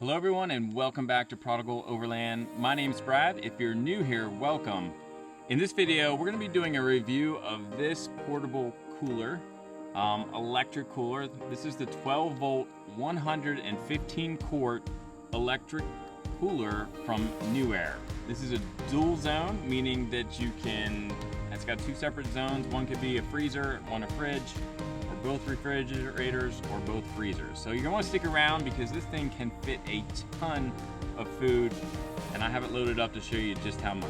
Hello everyone and welcome back to Prodigal Overland. My name's Brad. If you're new here, welcome. In this video, we're going to be doing a review of this portable cooler, electric cooler. This is the 12 volt, 115 quart electric cooler from Newair. This is a dual zone, meaning that it's got two separate zones. One could be a freezer, one a fridge, both refrigerators or both freezers. So you're gonna wanna stick around because this thing can fit a ton of food, and I have it loaded up to show you just how much.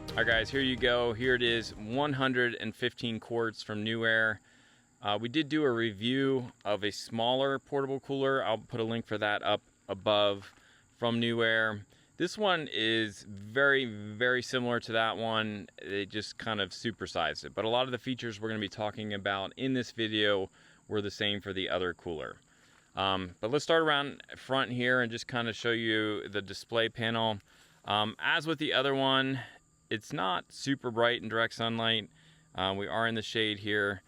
All right guys, here you go. Here it is, 115 quarts from Newair. We did do a review of a smaller portable cooler. I'll put a link for that up above from Newair. This one is very, very similar to that one. They just kind of supersized it. But a lot of the features we're going to be talking about in this video were the same for the other cooler. But let's start around front here and just kind of show you the display panel. As with the other one, it's not super bright in direct sunlight. We are in the shade here,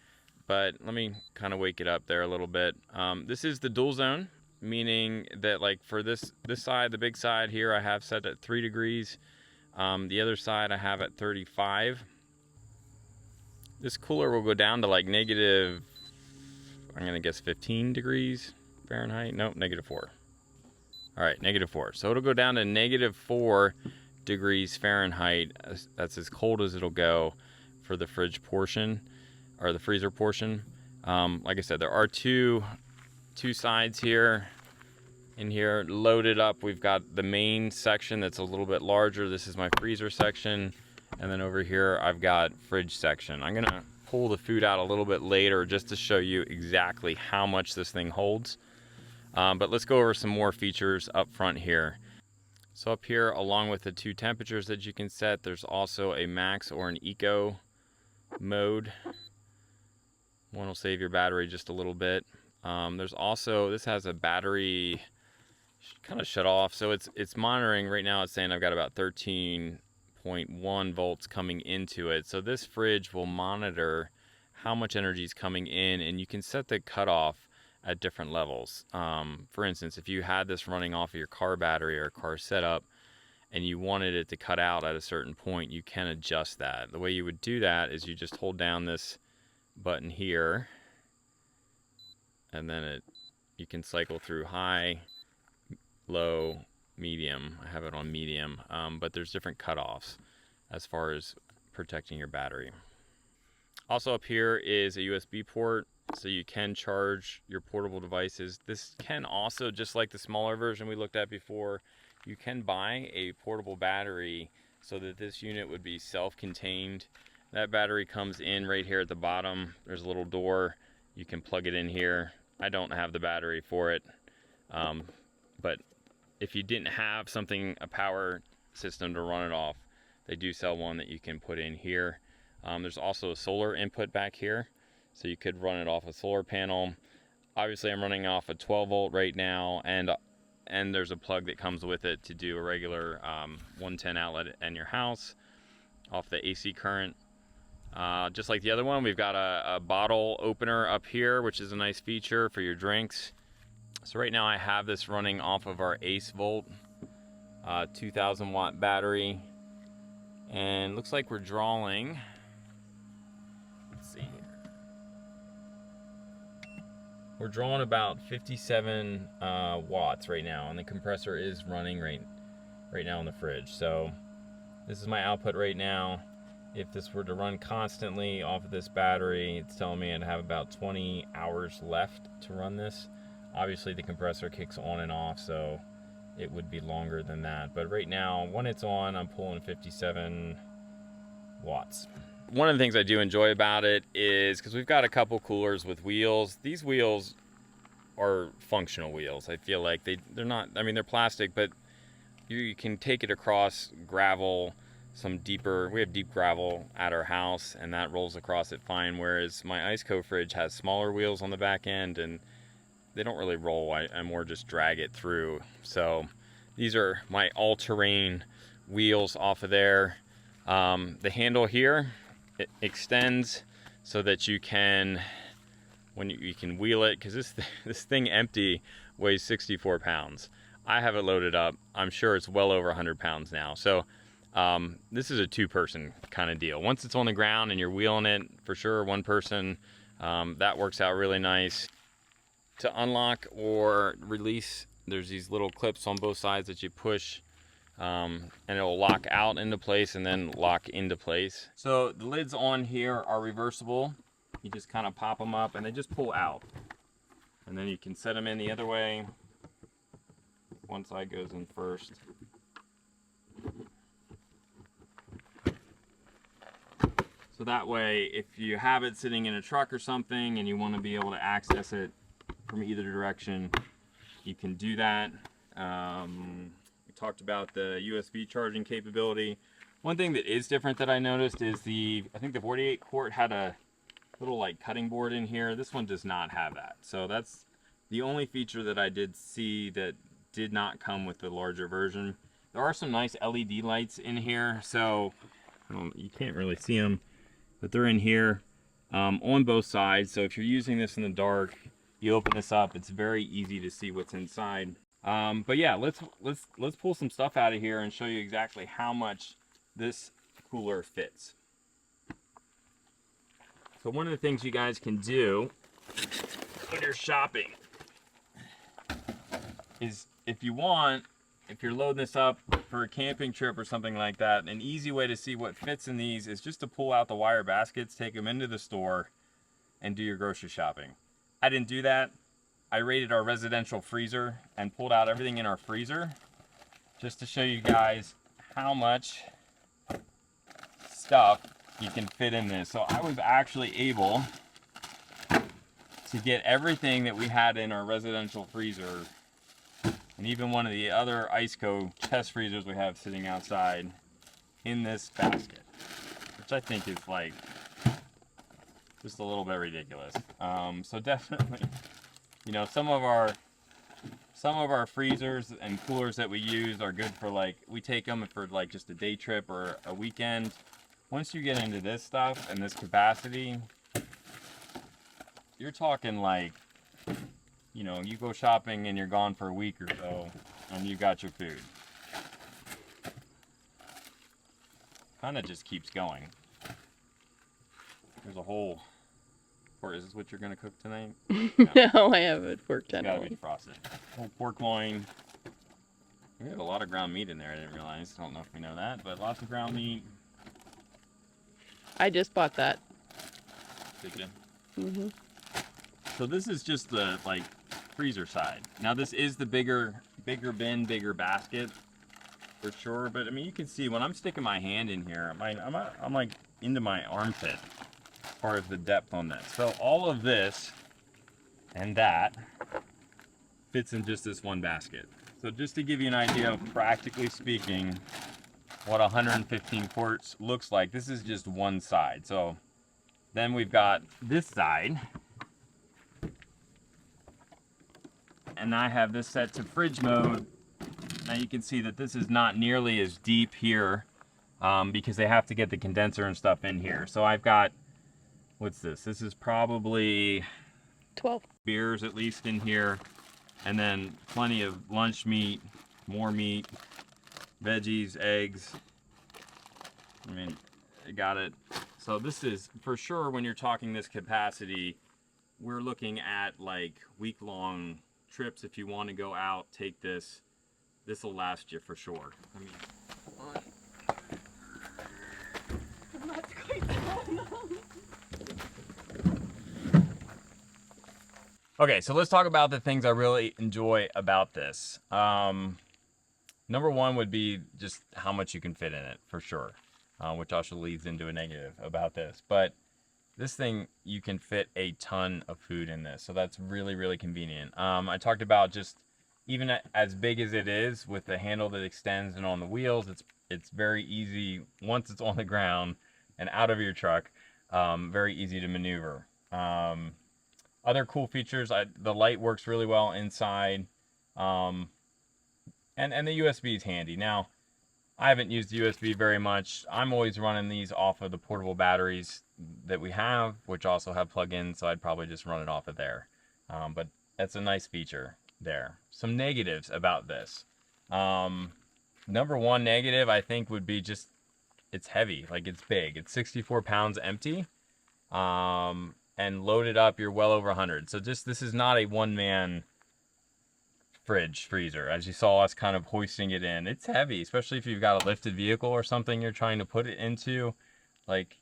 but let me kind of wake it up there a little bit. This is the dual zone, meaning that like for this side, the big side here, I have set at 3 degrees. The other side I have at 35. This cooler will go down to like negative, I'm gonna guess 15 degrees Fahrenheit. Nope, -4. All right, -4. So it'll go down to -4 degrees Fahrenheit. That's as cold as it'll go for the fridge portion or the freezer portion. Like I said, there are two sides here. In here loaded up, we've got the main section that's a little bit larger. This is my freezer section, and then over here I've got fridge section. I'm gonna pull the food out a little bit later just to show you exactly how much this thing holds, but let's go over some more features up front here. So up here, along with the two temperatures that you can set, there's also a max or an eco mode. One will save your battery just a little bit. There's also, this has a battery kind of shut off, so it's monitoring right now. It's saying I've got about 13.1 volts coming into it. So this fridge will monitor how much energy is coming in, and you can set the cutoff at different levels. For instance, if you had this running off of your car battery or car setup and you wanted it to cut out at a certain point, you can adjust that. The way you would do that is you just hold down this button here, and then you can cycle through high, low, medium. I have it on medium, but there's different cutoffs as far as protecting your battery. Also up here is a USB port, so you can charge your portable devices. This can also, just like the smaller version we looked at before, you can buy a portable battery so that this unit would be self-contained. That battery comes in right here at the bottom. There's a little door. You can plug it in here. I don't have the battery for it, but if you didn't have a power system to run it off, they do sell one that you can put in here. There's also a solar input back here, so you could run it off a solar panel. Obviously, I'm running off a 12 volt right now, and there's a plug that comes with it to do a regular 110 outlet in your house off the AC current. Just like the other one, we've got a bottle opener up here, which is a nice feature for your drinks. So right now I have this running off of our Ace Volt 2000 watt battery, and looks like we're drawing, let's see here, we're drawing about 57 watts right now, and the compressor is running right now in the fridge. So this is my output right now. If this were to run constantly off of this battery, it's telling me I'd have about 20 hours left to run this. Obviously the compressor kicks on and off, so it would be longer than that. But right now, when it's on, I'm pulling 57 watts. One of the things I do enjoy about it is, because we've got a couple coolers with wheels, these wheels are functional wheels. I feel like they're not, I mean, they're plastic, but you can take it across gravel, we have deep gravel at our house, and that rolls across it fine, whereas my Iceco fridge has smaller wheels on the back end, and they don't really roll. I more just drag it through. So these are my all-terrain wheels off of there. The handle here, it extends so that you can, when you can wheel it, because this thing empty weighs 64 pounds. I have it loaded up. I'm sure it's well over 100 pounds now. So this is a two-person kind of deal. Once it's on the ground and you're wheeling it, for sure, one person, that works out really nice. To unlock or release, there's these little clips on both sides that you push, and it'll lock out into place and then lock into place. So the lids on here are reversible. You just kind of pop them up and they just pull out. And then you can set them in the other way. One side goes in first. So that way, if you have it sitting in a truck or something and you want to be able to access it from either direction, you can do that. We talked about the USB charging capability. One thing that is different that I noticed is I think the 48 quart had a little like cutting board in here. This one does not have that. So that's the only feature that I did see that did not come with the larger version. There are some nice LED lights in here, so you can't really see them, but they're in here on both sides. So if you're using this in the dark, you open this up, it's very easy to see what's inside. But yeah, let's pull some stuff out of here and show you exactly how much this cooler fits. So one of the things you guys can do when you're shopping is, if you're loading this up for a camping trip or something like that, an easy way to see what fits in these is just to pull out the wire baskets, take them into the store, and do your grocery shopping. I didn't do that. I raided our residential freezer and pulled out everything in our freezer just to show you guys how much stuff you can fit in this. So I was actually able to get everything that we had in our residential freezer, and even one of the other Iceco chest freezers we have sitting outside, in this basket, which I think is like just a little bit ridiculous. So definitely, you know, some of our freezers and coolers that we use are good for, like, we take them for like just a day trip or a weekend. Once you get into this stuff and this capacity, you're talking like, you know, you go shopping and you're gone for a week or so and you got your food. Kind of just keeps going. There's a whole, or is this what you're going to cook tonight? No, I have a pork tenderloin. Gotta be frosted. Whole pork loin. We have a lot of ground meat in there, I didn't realize. I don't know if we know that, but lots of ground meat. I just bought that. Did you? Mm-hmm. So this is just the, like, freezer side. Now this is the bigger bin, bigger basket, for sure. But I mean, you can see when I'm sticking my hand in here, I'm like into my armpit as far as the depth on this. So all of this and that fits in just this one basket. So just to give you an idea of, practically speaking, what 115 quarts looks like, this is just one side. So then we've got this side, and I have this set to fridge mode. Now you can see that this is not nearly as deep here, because they have to get the condenser and stuff in here. So I've got, what's this? This is probably 12 beers at least in here, and then plenty of lunch meat, more meat, veggies, eggs. I mean, I got it. So this is, for sure, when you're talking this capacity, we're looking at like week-long trips. If you want to go out, take this. This will last you for sure. I mean, okay, so let's talk about the things I really enjoy about this. Number one would be just how much you can fit in it, for sure, which also leads into a negative about this. But this thing, you can fit a ton of food in this, so that's really, really convenient. I talked about just, even as big as it is, with the handle that extends and on the wheels, it's very easy once it's on the ground and out of your truck. Very easy to maneuver. Other cool features, the light works really well inside, and the USB is handy. Now, I haven't used USB very much. I'm always running these off of the portable batteries, that we have, which also have plug-ins, so I'd probably just run it off of there. But that's a nice feature there. Some negatives about this. Number one negative, I think, would be just it's heavy. Like, it's big. It's 64 pounds empty. And loaded up, you're well over 100. So just, this is not a one-man freezer. As you saw us kind of hoisting it in, it's heavy, especially if you've got a lifted vehicle or something you're trying to put it into. Like,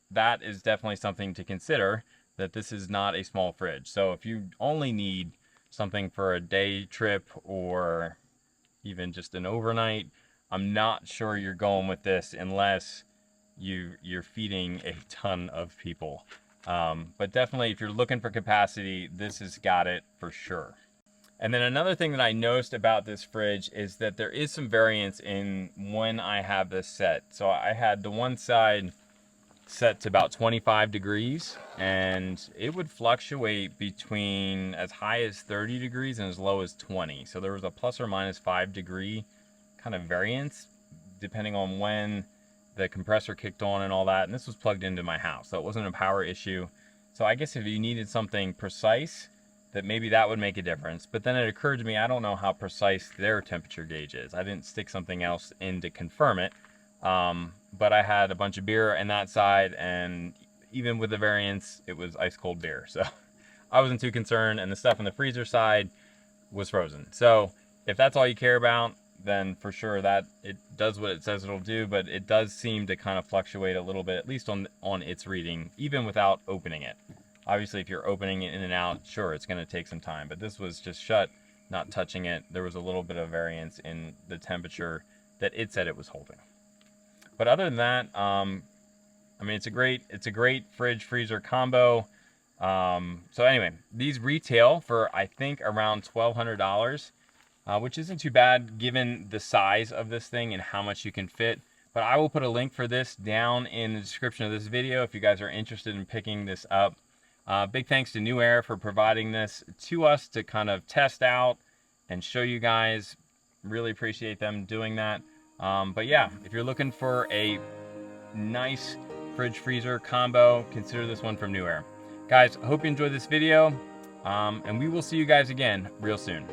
that is definitely something to consider, that this is not a small fridge. So if you only need something for a day trip or even just an overnight, I'm not sure you're going with this unless you're feeding a ton of people. But definitely, if you're looking for capacity, this has got it for sure. And then another thing that I noticed about this fridge is that there is some variance in when I have this set. So I had the one side set to about 25 degrees, and it would fluctuate between as high as 30 degrees and as low as 20. So there was a plus or minus 5 degree kind of variance depending on when the compressor kicked on and all that. And this was plugged into my house, so it wasn't a power issue. So I guess if you needed something precise, that maybe that would make a difference. But then it occurred to me, I don't know how precise their temperature gauge is. I didn't stick something else in to confirm it. But I had a bunch of beer on that side, and even with the variance, it was ice cold beer. So I wasn't too concerned, and the stuff on the freezer side was frozen. So if that's all you care about, then for sure that it does what it says it'll do, but it does seem to kind of fluctuate a little bit, at least on its reading, even without opening it. Obviously, if you're opening it in and out, sure, it's going to take some time, but this was just shut, not touching it. There was a little bit of variance in the temperature that it said it was holding. But other than that, I mean, it's a great fridge freezer combo. So anyway, these retail for, I think, around $1,200, which isn't too bad given the size of this thing and how much you can fit. But I will put a link for this down in the description of this video if you guys are interested in picking this up. Big thanks to Newair for providing this to us to kind of test out and show you guys. Really appreciate them doing that. But yeah, if you're looking for a nice fridge freezer combo, consider this one from Newair. Guys, I hope you enjoyed this video, and we will see you guys again real soon.